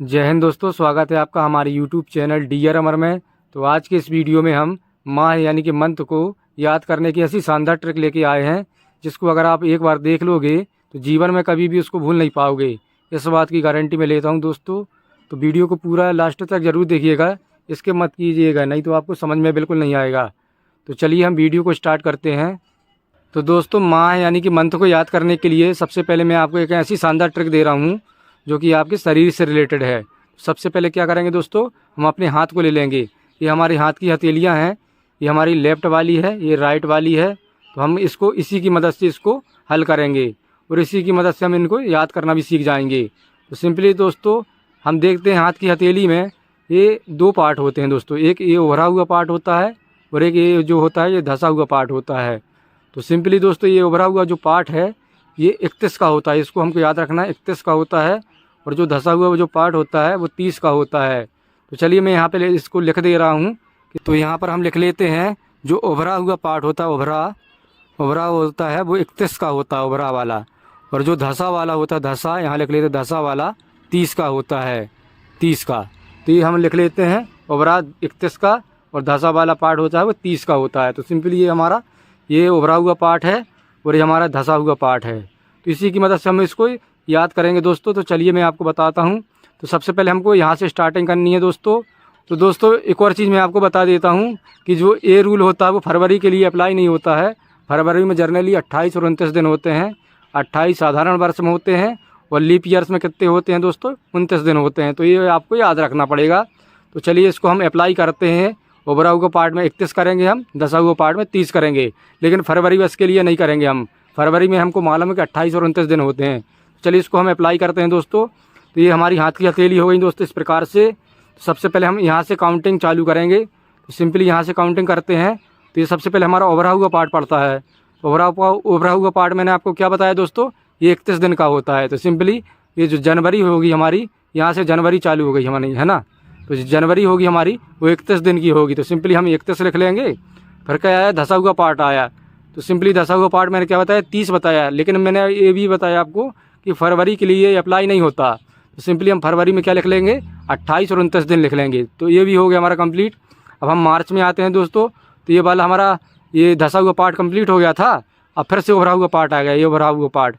जय हिंद दोस्तों, स्वागत है आपका हमारे YouTube चैनल डीआर अमर में। तो आज के इस वीडियो में हम माह यानी कि मंथ को याद करने की ऐसी शानदार ट्रिक लेके आए हैं जिसको अगर आप एक बार देख लोगे तो जीवन में कभी भी उसको भूल नहीं पाओगे। इस बात की गारंटी मैं लेता हूं दोस्तों। तो वीडियो को पूरा लास्ट तक ज़रूर देखिएगा, इसके मत कीजिएगा, नहीं तो आपको समझ में बिल्कुल नहीं आएगा। तो चलिए हम वीडियो को स्टार्ट करते हैं। तो दोस्तों, माह यानी कि मंथ को याद करने के लिए सबसे पहले मैं आपको एक ऐसी शानदार ट्रिक दे रहा हूँ जो कि आपके शरीर से रिलेटेड है। सबसे पहले क्या करेंगे दोस्तों, हम अपने हाथ को ले लेंगे। ये हमारे हाथ की हथेलियां हैं, ये हमारी लेफ्ट वाली है, ये राइट वाली है। तो हम इसको इसी की मदद से इसको हल करेंगे और इसी की मदद से हम इनको याद करना भी सीख जाएंगे। तो सिंपली दोस्तों हम देखते हैं हाथ की हथेली में ये दो पार्ट होते हैं दोस्तों। एक ये उभरा हुआ पार्ट होता है और एक ये जो होता है ये धंसा हुआ पार्ट होता है। तो सिंपली दोस्तों ये उभरा हुआ जो पार्ट है ये 31 का होता है, इसको हमको याद रखना है, 31 का होता है। और जो धंसा हुआ जो पार्ट होता है वो 30 का होता है। तो चलिए मैं यहाँ पे इसको लिख दे रहा हूँ। तो यहाँ पर हम लिख लेते हैं जो उभरा हुआ पार्ट होता है, उभरा होता है वो 31 का होता है, उभरा वाला। और जो धंसा वाला होता है, धंसा यहाँ लिख लेते हैं, धंसा वाला 30 का होता है, 30 का। तो ये हम लिख लेते हैं उभरा 31 का और धंसा वाला पार्ट होता है वो 30 का होता है। तो सिंपली ये हमारा ये उभरा हुआ पार्ट है और ये हमारा धंसा हुआ पार्ट है। तो इसी की मदद से हम इसको याद करेंगे दोस्तों। तो चलिए मैं आपको बताता हूँ। तो सबसे पहले हमको यहाँ से स्टार्टिंग करनी है दोस्तों। तो दोस्तों एक और चीज़ मैं आपको बता देता हूँ कि जो ये रूल होता है वो फरवरी के लिए अप्लाई नहीं होता है। फरवरी में जनरली 28 और 29 दिन होते हैं। 28 साधारण वर्ष में होते हैं और लीप ईयर्स में कितने होते हैं दोस्तों, 29 दिन होते हैं। तो ये आपको याद रखना पड़ेगा। तो चलिए इसको हम अप्लाई करते हैं। उभरा हुआ पार्ट में 31 करेंगे हम, धंसा हुआ पार्ट में 30 करेंगे, लेकिन फरवरी वर्ष के लिए नहीं करेंगे हम। फरवरी में हमको मालूम है कि 28 और 29 दिन होते हैं। चलिए इसको हम अप्लाई करते हैं दोस्तों। तो ये हमारी हाथ की हथेली हो गई दोस्तों इस प्रकार से। सबसे पहले हम यहाँ से काउंटिंग चालू करेंगे। तो सिंपली यहाँ से काउंटिंग करते हैं। तो ये सबसे पहले हमारा उभरा हुआ पार्ट पड़ता है। उभरा हुआ पार्ट मैंने आपको क्या बताया दोस्तों, ये 31 दिन का होता है। तो सिंपली ये जो जनवरी होगी हमारी, यहाँ से जनवरी चालू हो गई हमारी, है ना। तो जनवरी होगी हमारी वो 31 दिन की होगी। तो सिंपली हम 31 लिख लेंगे। फिर क्या आया, धंसा हुआ पार्ट आया। तो सिंपली धंसा हुआ पार्ट मैंने क्या बताया, 30 बताया, लेकिन मैंने ये भी बताया आपको कि फरवरी के लिए अप्लाई नहीं होता। तो सिंपली हम फरवरी में क्या लिख लेंगे, 28 और 29 दिन लिख लेंगे। तो ये भी हो गया हमारा कंप्लीट। अब हम मार्च में आते हैं दोस्तों। तो ये वाला हमारा ये धंसा हुआ पार्ट कंप्लीट हो गया था। अब फिर से उभरा हुआ पार्ट आ गया, ये उभरा हुआ पार्ट।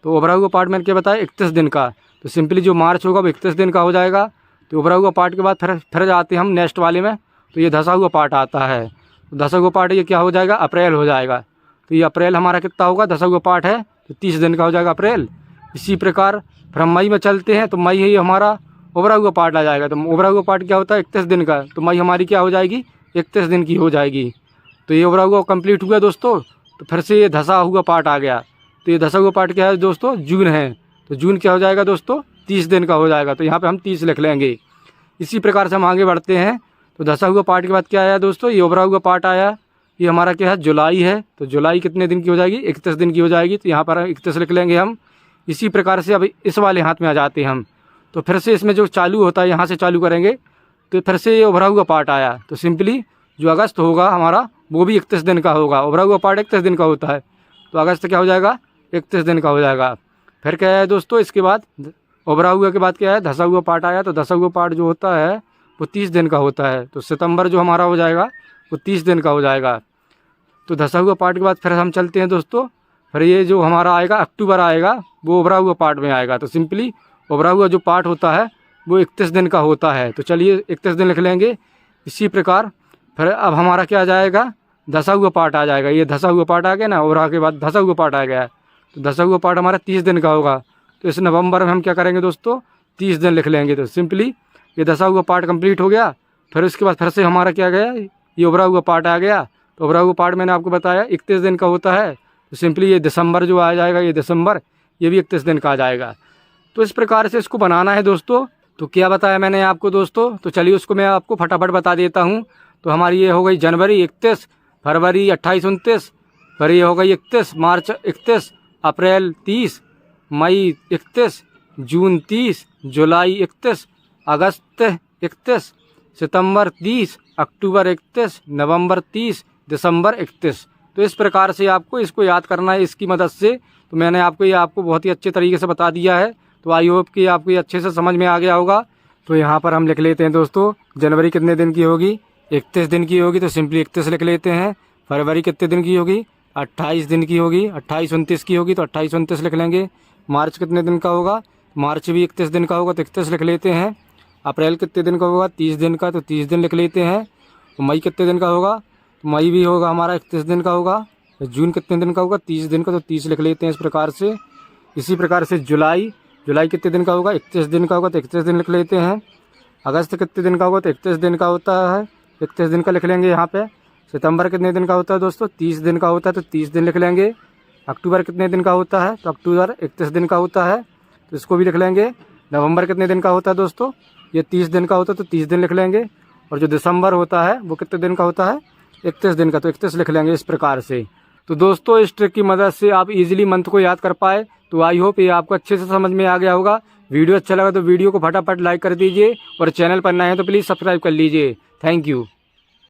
तो उभरा हुआ पार्ट मैंने क्या बताया, 31 दिन का। तो सिंपली जो मार्च होगा वो 31 दिन का हो जाएगा। तो उभरा हुआ पार्ट के बाद फिर जाते हैं हम नेक्स्ट वाले में। तो ये धंसा हुआ पार्ट आता है। तो धंसा हुआ पार्ट ये क्या हो जाएगा, अप्रैल हो जाएगा। तो ये अप्रैल हमारा कितना होगा, धंसा हुआ पार्ट है तो 30 दिन का हो जाएगा अप्रैल। इसी प्रकार फिर हम मई में चलते हैं। तो मई ही हमारा उभरा हुआ पार्ट आ जाएगा। तो उभरा हुआ पार्ट क्या होता है, 31 दिन का। तो मई हमारी क्या हो जाएगी, 31 दिन की हो जाएगी। तो ये उभरा हुआ कंप्लीट हुआ दोस्तों। तो फिर से ये धंसा हुआ पार्ट आ गया। तो ये धंसा हुआ पार्ट क्या है दोस्तों, जून है। तो जून क्या हो जाएगा दोस्तों, 30 दिन का हो जाएगा। तो यहाँ पे हम 30 लिख लेंगे। इसी प्रकार से हम आगे बढ़ते हैं। तो धंसा हुआ पार्ट के बाद क्या आया दोस्तों, ये उभरा हुआ पार्ट आया। ये हमारा क्या है, जुलाई है। तो जुलाई कितने दिन की हो जाएगी, 31 दिन की हो जाएगी। तो यहाँ पर 31 लिख लेंगे हम। इसी प्रकार से अब इस वाले हाथ में आ जाते हैं हम। तो फिर से इसमें जो चालू होता है यहाँ से चालू करेंगे। तो फिर से ये उभरा हुआ पार्ट आया। तो सिंपली जो अगस्त होगा हमारा वो भी 31 दिन का होगा। उभरा हुआ पार्ट 31 दिन का होता है। तो अगस्त क्या हो जाएगा, 31 दिन का हो जाएगा। फिर क्या है दोस्तों, इसके बाद उभरा हुआ के बाद क्या है, धंसा हुआ पार्ट आया। तो धंसा हुआ पार्ट जो होता है वो 30 दिन का होता है। तो सितंबर जो हमारा हो जाएगा वो 30 दिन का हो जाएगा। तो धंसा हुआ पार्ट के बाद फिर हम चलते हैं दोस्तों। फिर ये जो हमारा आएगा अक्टूबर आएगा, वो उभरा हुआ पार्ट में आएगा। तो सिंपली उभरा हुआ जो पार्ट होता है वो 31 दिन का होता है। तो चलिए 31 दिन लिख लेंगे। इसी प्रकार फिर अब हमारा क्या आ जाएगा, धंसा हुआ पार्ट आ जाएगा। ये धंसा हुआ पार्ट आ गया ना, उभरा के बाद धंसा हुआ पार्ट आ गया। तो धंसा हुआ पार्ट हमारा 30 दिन का होगा। तो इस नवंबर में हम क्या करेंगे दोस्तों, 30 दिन लिख लेंगे। तो सिंपली ये धंसा हुआ पार्ट कंप्लीट हो गया। फिर उसके बाद फिर से हमारा क्या गया, ये उभरा हुआ पार्ट आ गया। तो उभरा हुआ पार्ट मैंने आपको बताया 31 दिन का होता है। तो सिंपली ये दिसंबर जो आ जाएगा, ये दिसंबर ये भी 31 दिन का आ जाएगा। तो इस प्रकार से इसको बनाना है दोस्तों। तो क्या बताया मैंने आपको दोस्तों, तो चलिए उसको मैं आपको फटाफट बता देता हूँ। तो हमारी ये हो गई जनवरी 31, फरवरी 28 29, फिर ये हो गई 31, मार्च 31, अप्रैल 30, मई 31, जून 30, जुलाई 31, अगस्त 31, सितंबर 30, अक्टूबर 31, नवंबर 30, दिसंबर 31। तो इस प्रकार से आपको इसको याद करना है इसकी मदद से। तो मैंने आपको ये बहुत ही अच्छे तरीके से बता दिया है। तो आई होप कि आपको ये अच्छे से समझ में आ गया होगा। तो यहाँ पर हम लिख लेते हैं दोस्तों, जनवरी कितने दिन की होगी, 31 दिन की होगी, तो सिंपली 31 लिख लेते हैं। फरवरी कितने दिन की होगी, 28 दिन की होगी, 28 29 की होगी तो 28 29 लिख लेंगे। मार्च कितने दिन का होगा, मार्च भी 31 दिन का होगा तो 31 लिख लेते हैं। अप्रैल कितने दिन का होगा, 30 दिन का, तो 30 दिन लिख लेते हैं। तो मई कितने दिन का होगा, तो मई भी होगा हमारा 31 दिन का होगा। तो जून कितने दिन का होगा, 30 दिन का, तो 30 लिख लेते हैं इस प्रकार से। इसी प्रकार से जुलाई कितने दिन का होगा, 31 दिन का होगा तो 31 दिन लिख लेते हैं। अगस्त कितने दिन का होगा, तो 31 दिन का होता है, 31 दिन का लिख लेंगे यहाँ पे। सितंबर कितने दिन का होता है दोस्तों, 30 दिन का होता है तो 30 दिन लिख लेंगे। अक्टूबर कितने दिन का होता है, तो अक्टूबर 31 दिन का होता है तो इसको भी लिख लेंगे। नवंबर कितने दिन का होता है दोस्तों, ये 30 दिन का होता है तो 30 दिन लिख लेंगे। और जो दिसंबर होता है वो कितने दिन का होता है, 31 दिन का, तो 31 लिख लेंगे इस प्रकार से। तो दोस्तों इस ट्रिक की मदद से आप इजीली मंथ को याद कर पाए। तो आई होप ये आपको अच्छे से समझ में आ गया होगा। वीडियो अच्छा लगा तो वीडियो को फटाफट लाइक कर दीजिए और चैनल पर नए हैं तो प्लीज़ सब्सक्राइब कर लीजिए। Thank you.